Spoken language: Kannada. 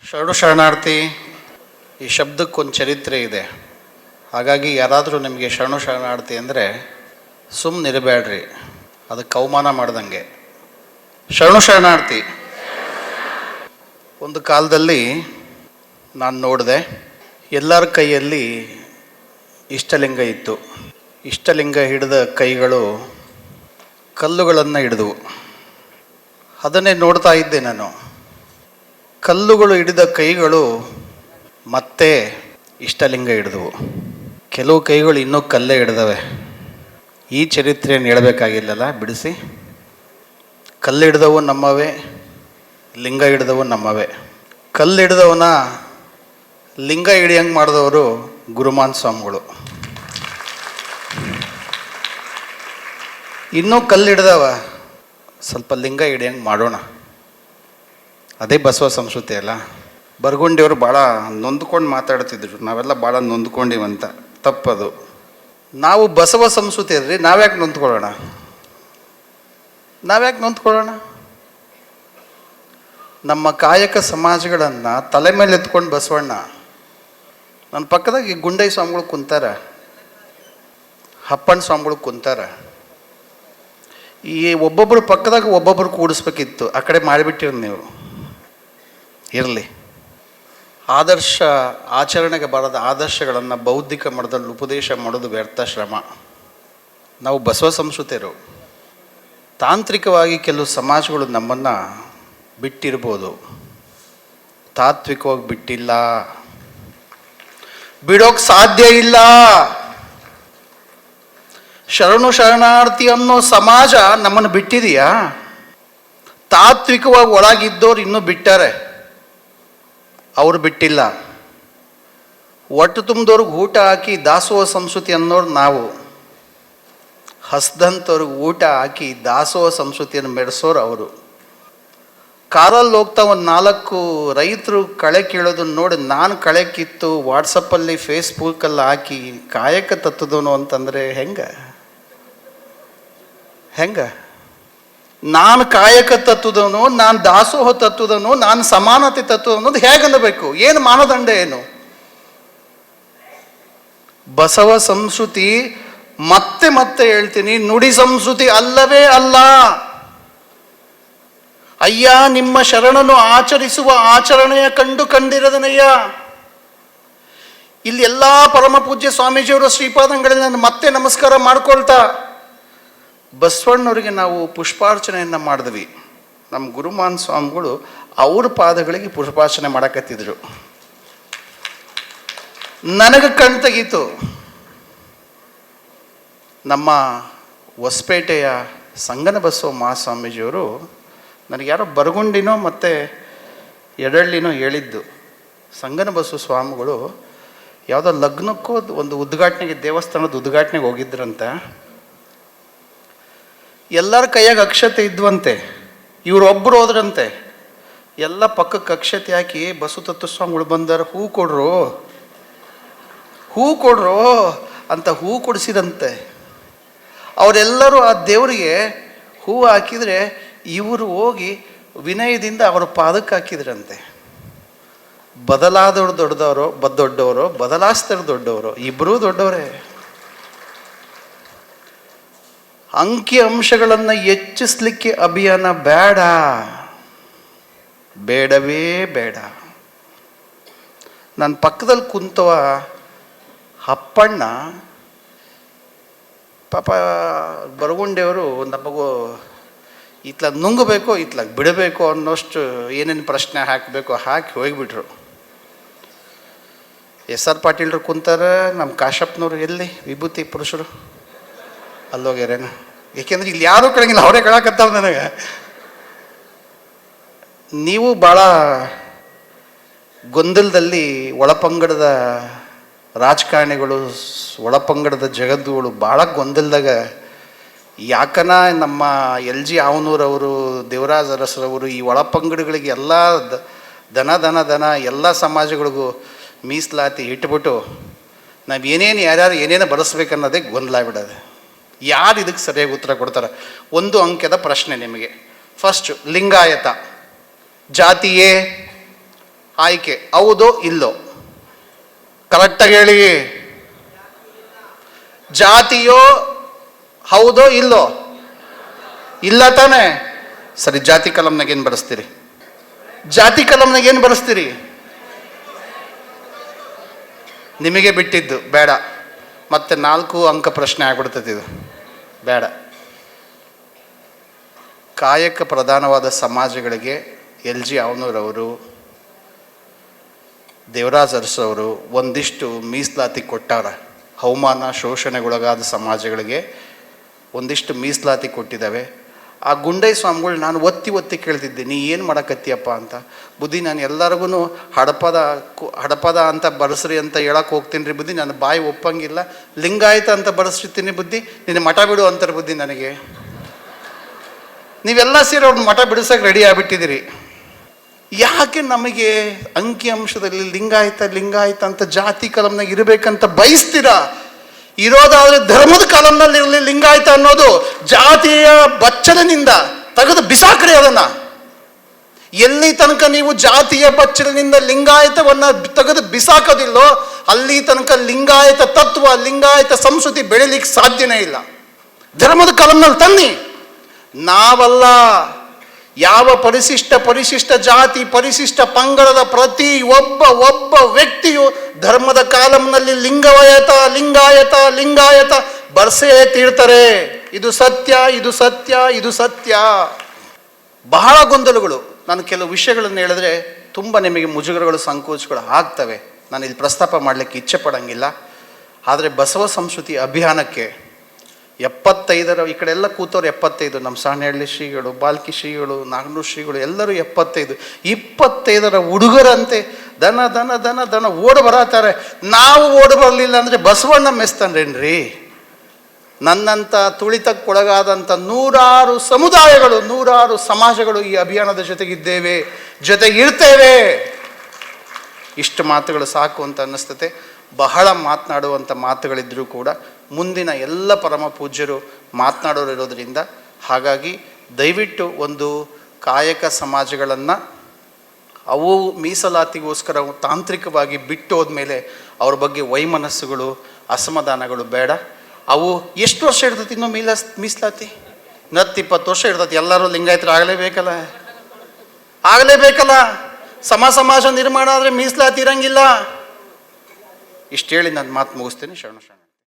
ಶರಣು ಶರಣಾರ್ಥಿ ಈ ಶಬ್ದಕ್ಕೊಂದು ಚರಿತ್ರೆ ಇದೆ. ಹಾಗಾಗಿ ಯಾರಾದರೂ ನಿಮಗೆ ಶರಣು ಶರಣಾರ್ಥಿ ಅಂದರೆ ಸುಮ್ಮನಿರಬೇಡ್ರಿ, ಅದಕ್ಕೆ ಅವಮಾನ ಮಾಡ್ದಂಗೆ. ಶರಣು ಶರಣಾರ್ಥಿ ಒಂದು ಕಾಲದಲ್ಲಿ ನಾನು ನೋಡಿದೆ, ಎಲ್ಲರ ಕೈಯಲ್ಲಿ ಇಷ್ಟಲಿಂಗ ಇತ್ತು. ಇಷ್ಟಲಿಂಗ ಹಿಡಿದ ಕೈಗಳು ಕಲ್ಲುಗಳನ್ನು ಹಿಡಿದವು. ಅದನ್ನೇ ನೋಡ್ತಾ ಇದ್ದೆ ನಾನು. ಕಲ್ಲುಗಳು ಹಿಡಿದ ಕೈಗಳು ಮತ್ತೆ ಇಷ್ಟಲಿಂಗ ಹಿಡಿದವು. ಕೆಲವು ಕೈಗಳು ಇನ್ನೂ ಕಲ್ಲೇ ಹಿಡ್ದವೆ. ಈ ಚರಿತ್ರೆಯನ್ನು ಹೇಳಬೇಕಾಗಿಲ್ಲಲ್ಲ, ಬಿಡಿಸಿ. ಕಲ್ಲು ಹಿಡ್ದವು ನಮ್ಮವೇ, ಲಿಂಗ ಹಿಡ್ದವು ನಮ್ಮವೇ. ಕಲ್ಲು ಹಿಡ್ದವನ ಲಿಂಗ ಹಿಡಿಯಂಗೆ ಮಾಡಿದವರು ಗುರುಮಾನ್ ಸ್ವಾಮಿಗಳು. ಇನ್ನೂ ಕಲ್ಲು ಹಿಡ್ದವ, ಸ್ವಲ್ಪ ಲಿಂಗ ಹಿಡಿಯಂಗೆ ಮಾಡೋಣ. ಅದೇ ಬಸವ ಸಂಸ್ಕೃತಿ ಅಲ್ಲ. ಬರ್ಗುಂಡಿಯವರು ಭಾಳ ನೊಂದ್ಕೊಂಡು ಮಾತಾಡ್ತಿದ್ರು, ನಾವೆಲ್ಲ ಭಾಳ ನೊಂದ್ಕೊಂಡಿವಂತ. ತಪ್ಪದು. ನಾವು ಬಸವ ಸಂಸ್ಕೃತಿ ಅಲ್ರಿ, ನಾವ್ಯಾಕೆ ನೊಂದ್ಕೊಳ್ಳೋಣ? ನಮ್ಮ ಕಾಯಕ ಸಮಾಜಗಳನ್ನು ತಲೆ ಮೇಲೆ ಎತ್ಕೊಂಡು ಬಸವಣ್ಣ. ನನ್ನ ಪಕ್ಕದಾಗ ಈ ಗುಂಡೈ ಸ್ವಾಮಿಗಳು ಕುಂತಾರ, ಅಪ್ಪಣ್ಣ ಸ್ವಾಮಿಗಳು ಕುಂತಾರ. ಈ ಒಬ್ಬೊಬ್ಬರು ಪಕ್ಕದಾಗ ಒಬ್ಬೊಬ್ಬರು ಕೂಡಿಸ್ಬೇಕಿತ್ತು, ಆ ಕಡೆ ಮಾಡಿಬಿಟ್ಟಿರಿ ನೀವು. ಇರಲಿ. ಆದರ್ಶ ಆಚರಣೆಗೆ ಬರದ ಆದರ್ಶಗಳನ್ನು ಬೌದ್ಧಿಕ ಮಟ್ಟದಲ್ಲಿ ಉಪದೇಶ ಮಾಡೋದು ವ್ಯರ್ಥ ಶ್ರಮ. ನಾವು ಬಸವ ಸಂಸ್ಕೃತಿಯರು. ತಾಂತ್ರಿಕವಾಗಿ ಕೆಲವು ಸಮಾಜಗಳು ನಮ್ಮನ್ನು ಬಿಟ್ಟಿರ್ಬೋದು, ತಾತ್ವಿಕವಾಗಿ ಬಿಟ್ಟಿಲ್ಲ, ಬಿಡೋಕ್ಕೆ ಸಾಧ್ಯ ಇಲ್ಲ. ಶರಣು ಶರಣಾರ್ಥಿ ಅನ್ನೋ ಸಮಾಜ ನಮ್ಮನ್ನು ಬಿಟ್ಟಿದೆಯಾ? ತಾತ್ವಿಕವಾಗಿ ಒಳಗಿದ್ದವ್ರು ಇನ್ನೂ ಬಿಟ್ಟಾರೆ, ಅವರು ಬಿಟ್ಟಿಲ್ಲ. ಒಟ್ಟು ತುಂಬಿದವ್ರಿಗೆ ಊಟ ಹಾಕಿ ದಾಸೋಹ ಸಂಸ್ಕೃತಿ ಅನ್ನೋರು ನಾವು. ಹಸ್ದಂಥವ್ರಿಗೆ ಊಟ ಹಾಕಿ ದಾಸೋಹ ಸಂಸ್ಕೃತಿಯನ್ನು ಮೆರೆಸೋರು ಅವರು. ಕಾರಲ್ಲಿ ಹೋಗ್ತಾ ಒಂದು 4 ರೈತರು ಕಳೆ ಕೀಳೋದನ್ನ ನೋಡಿ ನಾನು ಕಳೆ ಕಿತ್ತು ವಾಟ್ಸಪ್ಪಲ್ಲಿ ಫೇಸ್ಬುಕ್ಕಲ್ಲಿ ಹಾಕಿ ಕಾಯಕ ತತ್ವದವನು ಅಂತಂದರೆ ಹೆಂಗೆ? ನಾನು ಕಾಯಕ ತತ್ವದವನು, ನಾನು ದಾಸೋಹ ತತ್ವದವನು, ನಾನು ಸಮಾನತೆ ತತ್ವ ಅನ್ನೋದು ಹೇಗನ್ನಬೇಕು? ಏನು ಮಾನದಂಡ ಏನು? ಬಸವ ಸಂಸ್ಕೃತಿ, ಮತ್ತೆ ಮತ್ತೆ ಹೇಳ್ತೀನಿ, ನುಡಿ ಸಂಸ್ಕೃತಿ ಅಲ್ಲವೇ ಅಲ್ಲ. ಅಯ್ಯ, ನಿಮ್ಮ ಶರಣನು ಆಚರಿಸುವ ಆಚರಣೆಯ ಕಂಡಿರದನಯ್ಯ. ಇಲ್ಲಿ ಎಲ್ಲ ಪರಮ ಪೂಜ್ಯ ಸ್ವಾಮೀಜಿಯವರ ಶ್ರೀಪಾದಂಗಳಲ್ಲಿ ನಾನು ಮತ್ತೆ ನಮಸ್ಕಾರ ಮಾಡ್ಕೊಳ್ತಾ, ಬಸವಣ್ಣವರಿಗೆ ನಾವು ಪುಷ್ಪಾರ್ಚನೆಯನ್ನು ಮಾಡಿದ್ವಿ. ನಮ್ಮ ಗುರುಮಾನ್ ಸ್ವಾಮಿಗಳು ಅವ್ರ ಪಾದಗಳಿಗೆ ಪುಷ್ಪಾರ್ಚನೆ ಮಾಡಕತ್ತಿದ್ರು. ನನಗೆ ಕಣ್ ತೆಗೀತು. ನಮ್ಮ ಹೊಸಪೇಟೆಯ ಸಂಗನ ಬಸವ ಮಹಾಸ್ವಾಮೀಜಿಯವರು ನನಗೆ ಯಾರೋ ಬರಗುಂಡಿನೋ ಮತ್ತು ಎಡಳ್ಳಿನೋ ಹೇಳಿದ್ದು, ಸಂಗನ ಬಸವ ಸ್ವಾಮಿಗಳು ಯಾವುದೋ ಲಗ್ನಕ್ಕೋ ಒಂದು ಉದ್ಘಾಟನೆಗೆ, ದೇವಸ್ಥಾನದ ಉದ್ಘಾಟನೆಗೆ ಹೋಗಿದ್ರಂತ. ಎಲ್ಲರ ಕೈಯಾಗ ಅಕ್ಷತೆ ಇದ್ವಂತೆ. ಇವರೊಬ್ಬರು ಹೋದ್ರಂತೆ. ಎಲ್ಲ ಪಕ್ಕಕ್ಕೆ ಅಕ್ಷತೆ ಹಾಕಿ ಬಸವ ತತ್ವ ಸ್ವಾಮಿಗಳು ಬಂದಾರ, ಹೂ ಕೊಡ್ರು ಅಂತ ಹೂ ಕೊಡಿಸಿದಂತೆ. ಅವರೆಲ್ಲರೂ ಆ ದೇವರಿಗೆ ಹೂ ಹಾಕಿದರೆ ಇವರು ಹೋಗಿ ವಿನಯದಿಂದ ಅವರ ಪಾದಕ್ಕೆ ಹಾಕಿದ್ರಂತೆ. ಬದಲಾದವರು ದೊಡ್ಡವರು, ಬದಲಾಸ್ತರು ದೊಡ್ಡವರು, ಇಬ್ಬರೂ ದೊಡ್ಡವರೇ. ಅಂಕಿ ಅಂಶಗಳನ್ನು ಹೆಚ್ಚಿಸ್ಲಿಕ್ಕೆ ಅಭಿಯಾನ ಬೇಡವೇ ಬೇಡ. ನನ್ನ ಪಕ್ಕದಲ್ಲಿ ಕುಂತವ ಅಪ್ಪಣ್ಣ ಪಾಪ ಬರಗುಂಡೆಯವರು ನಮಗೂ ಇತ್ಲಾಗ ನುಂಗಬೇಕು, ಇತ್ಲಾಗ ಬಿಡಬೇಕು ಅನ್ನೋಷ್ಟು ಏನೇನು ಪ್ರಶ್ನೆ ಹಾಕಬೇಕು ಹಾಕಿ ಹೋಗಿಬಿಟ್ರು. SR ಪಾಟೀಲ್ರು ಕುಂತಾರ, ನಮ್ಮ ಕಾಶಪ್ಪನವರು ಎಲ್ಲಿ ವಿಭೂತಿ ಪುರುಷರು ಅಲ್ಲೋಗ್ಯಾರೇನ? ಏಕೆಂದ್ರೆ ಇಲ್ಲಿ ಯಾರೂ ಕಳಂಗಿಲ್ಲ, ಅವರೇ ಕಳಕತ್ತಾವ ನನಗೆ. ನೀವು ಭಾಳ ಗೊಂದಲದಲ್ಲಿ, ಒಳಪಂಗಡದ ರಾಜಕಾರಣಿಗಳು, ಒಳಪಂಗಡದ ಜಗದ್ದುಗಳು ಭಾಳ ಗೊಂದಲದಾಗ. ಯಾಕನ ನಮ್ಮ LG ಆವನೂರವರು, ದೇವರಾಜ ಅರಸರವರು ಈ ಒಳಪಂಗಡಗಳಿಗೆ ಎಲ್ಲ ದನ ಎಲ್ಲ ಸಮಾಜಗಳಿಗೂ ಮೀಸಲಾತಿ ಇಟ್ಬಿಟ್ಟು ನಾವು ಯಾರ್ಯಾರು ಏನೇನು ಬರೆಸ್ಬೇಕನ್ನೋದೇ ಗೊಂದಲ ಬಿಡೋದು. ಯಾರು ಇದಕ್ಕೆ ಸರಿಯಾಗಿ ಉತ್ತರ ಕೊಡ್ತಾರೆ? ಒಂದು ಅಂಕೆದ ಪ್ರಶ್ನೆ ನಿಮಗೆ. ಫಸ್ಟ್, ಲಿಂಗಾಯತ ಜಾತಿಯೇ ಆಯ್ಕೆ ಹೌದೋ ಇಲ್ಲೋ? ಕರೆಕ್ಟಾಗಿ ಹೇಳಿ. ಜಾತಿಯೋ ಹೌದೋ ಇಲ್ಲೋ? ಇಲ್ಲ ತಾನೆ? ಸರಿ, ಜಾತಿ ಕಲಂನಾಗ ಏನು ಬರೆಸ್ತೀರಿ? ಜಾತಿ ಕಲಂನಾಗ ಏನು ಬರೆಸ್ತೀರಿ? ನಿಮಗೆ ಬಿಟ್ಟಿದ್ದು, ಬೇಡ. ಮತ್ತೆ 4 ಅಂಕ ಪ್ರಶ್ನೆ ಆಗ್ಬಿಡ್ತದೆ ಇದು, ಬೇಡ. ಕಾಯಕ ಪ್ರಧಾನವಾದ ಸಮಾಜಗಳಿಗೆ LG ಅವನೂರವರು, ದೇವರಾಜ್ ಅರಸವರು ಒಂದಿಷ್ಟು ಮೀಸಲಾತಿ ಕೊಟ್ಟಾರ. ಅವಮಾನ ಶೋಷಣೆಗೊಳಗಾದ ಸಮಾಜಗಳಿಗೆ ಒಂದಿಷ್ಟು ಮೀಸಲಾತಿ ಕೊಟ್ಟಿದ್ದಾವೆ. ಆ ಗುಂಡೈ ಸ್ವಾಮಿಗಳು ನಾನು ಒತ್ತಿ ಕೇಳ್ತಿದ್ದೆ, ನೀ ಏನು ಮಾಡಕತ್ತೀಯಪ್ಪ ಅಂತ. ಬುದ್ಧಿ, ನಾನು ಎಲ್ಲರಿಗೂ ಹಡಪದ ಅಂತ ಬರೆಸ್ರಿ ಅಂತ ಹೇಳಕ್ಕೆ ಹೋಗ್ತೀನಿ ರೀ ಬುದ್ಧಿ, ನಾನು ಬಾಯಿ ಒಪ್ಪಂಗಿಲ್ಲ. ಲಿಂಗಾಯತ ಅಂತ ಬರೆಸ್ತಿರ್ತೀನಿ ಬುದ್ಧಿ, ನಿನ್ನ ಮಠ ಬಿಡು ಅಂತಾರೆ ಬುದ್ಧಿ ನನಗೆ. ನೀವೆಲ್ಲ ಸೇರಿ ಅವ್ರನ್ನ ಮಠ ಬಿಡಿಸೋಕೆ ರೆಡಿ ಆಗಿಬಿಟ್ಟಿದ್ದೀರಿ. ಯಾಕೆ ನಮಗೆ ಅಂಕಿ ಅಂಶದಲ್ಲಿ ಲಿಂಗಾಯತ ಅಂತ ಜಾತಿ ಕಲಂನಾಗ ಇರಬೇಕಂತ ಬಯಸ್ತೀರಾ? ಇರೋದಾದ್ರೆ ಧರ್ಮದ ಕಾಲಂನಲ್ಲಿ ಇರಲಿ. ಲಿಂಗಾಯತ ಅನ್ನೋದು ಜಾತಿಯ ಬಚ್ಚಲಿನಿಂದ ತೆಗೆದು ಬಿಸಾಕ್ರಿ ಅದನ್ನ. ಎಲ್ಲಿ ತನಕ ನೀವು ಜಾತಿಯ ಬಚ್ಚಲಿನಿಂದ ಲಿಂಗಾಯತವನ್ನ ತೆಗೆದು ಬಿಸಾಕೋದಿಲ್ಲೋ ಅಲ್ಲಿ ತನಕ ಲಿಂಗಾಯತ ತತ್ವ, ಲಿಂಗಾಯತ ಸಂಸ್ಕೃತಿ ಬೆಳಿಲಿಕ್ಕೆ ಸಾಧ್ಯನೇ ಇಲ್ಲ. ಧರ್ಮದ ಕಾಲಂನಲ್ಲಿ ತನ್ನಿ. ನಾವಲ್ಲ, ಯಾವ ಪರಿಶಿಷ್ಟ ಜಾತಿ, ಪರಿಶಿಷ್ಟ ಪಂಗಡದ ಪ್ರತಿ ಒಬ್ಬ ವ್ಯಕ್ತಿಯು ಧರ್ಮದ ಕಾಲಂನಲ್ಲಿ ಲಿಂಗಾಯತ ಬರ್ಸೇ ತೀರ್ತಾರೆ. ಇದು ಸತ್ಯ. ಬಹಳ ಗೊಂದಲಗಳು. ನಾನು ಕೆಲವು ವಿಷಯಗಳನ್ನು ಹೇಳಿದ್ರೆ ತುಂಬ ನಿಮಗೆ ಮುಜುಗರಗಳು, ಸಂಕೋಚಗಳು ಆಗ್ತವೆ. ನಾನು ಇಲ್ಲಿ ಪ್ರಸ್ತಾಪ ಮಾಡಲಿಕ್ಕೆ ಇಚ್ಛೆ ಪಡಂಗಿಲ್ಲ. ಆದರೆ ಬಸವ ಸಂಸ್ಕೃತಿ ಅಭಿಯಾನಕ್ಕೆ 75 ಈ ಕಡೆ ಎಲ್ಲ ಕೂತವ್ರು 75, ನಮ್ಮ ಸಾಣೆಹಳ್ಳಿ ಶ್ರೀಗಳು, ಬಾಲ್ಕಿ ಶ್ರೀಗಳು, ನಾಗನೂರು ಶ್ರೀಗಳು ಎಲ್ಲರೂ 25 ಹುಡುಗರಂತೆ ದನ ಓಡಿ ಬರತ್ತಾರೆ. ನಾವು ಓಡಿ ಬರಲಿಲ್ಲ ಅಂದರೆ ಬಸವಣ್ಣ ಮೆಸ್ತಾನ್ರೇನ್ರಿ? ನನ್ನಂಥ ತುಳಿತಕ್ಕೊಳಗಾದಂಥ 100 ಸಮುದಾಯಗಳು, 100 ಸಮಾಜಗಳು ಈ ಅಭಿಯಾನದ ಜೊತೆಗಿರ್ತೇವೆ. ಇಷ್ಟು ಮಾತುಗಳು ಸಾಕು ಅಂತ ಅನ್ನಿಸ್ತತೆ. ಬಹಳ ಮಾತನಾಡುವಂಥ ಮಾತುಗಳಿದ್ದರೂ ಕೂಡ ಮುಂದಿನ ಎಲ್ಲ ಪರಮ ಪೂಜ್ಯರು ಮಾತನಾಡೋರು ಇರೋದರಿಂದ, ಹಾಗಾಗಿ ದಯವಿಟ್ಟು ಒಂದು ಕಾಯಕ ಸಮಾಜಗಳನ್ನು ಅವು ಮೀಸಲಾತಿಗೋಸ್ಕರ ತಾಂತ್ರಿಕವಾಗಿ ಬಿಟ್ಟು ಹೋದ್ಮೇಲೆ ಅವ್ರ ಬಗ್ಗೆ ವೈಮನಸ್ಸುಗಳು, ಅಸಮಾಧಾನಗಳು ಬೇಡ. ಅವು ಎಷ್ಟು ವರ್ಷ ಇರ್ತೈತಿ ಇನ್ನೂ ಮೀಸಲಾತಿ? 20 ವರ್ಷ ಇರ್ತೈತಿ. ಎಲ್ಲರೂ ಲಿಂಗಾಯತರು ಆಗಲೇಬೇಕಲ್ಲ. ಸಮಾಜ ನಿರ್ಮಾಣ ಆದರೆ ಮೀಸಲಾತಿ ಇರಂಗಿಲ್ಲ. ಇಷ್ಟು ಹೇಳಿ ನನ್ನ ಮಾತು ಮುಗಿಸ್ತೀನಿ. ಶರಣ.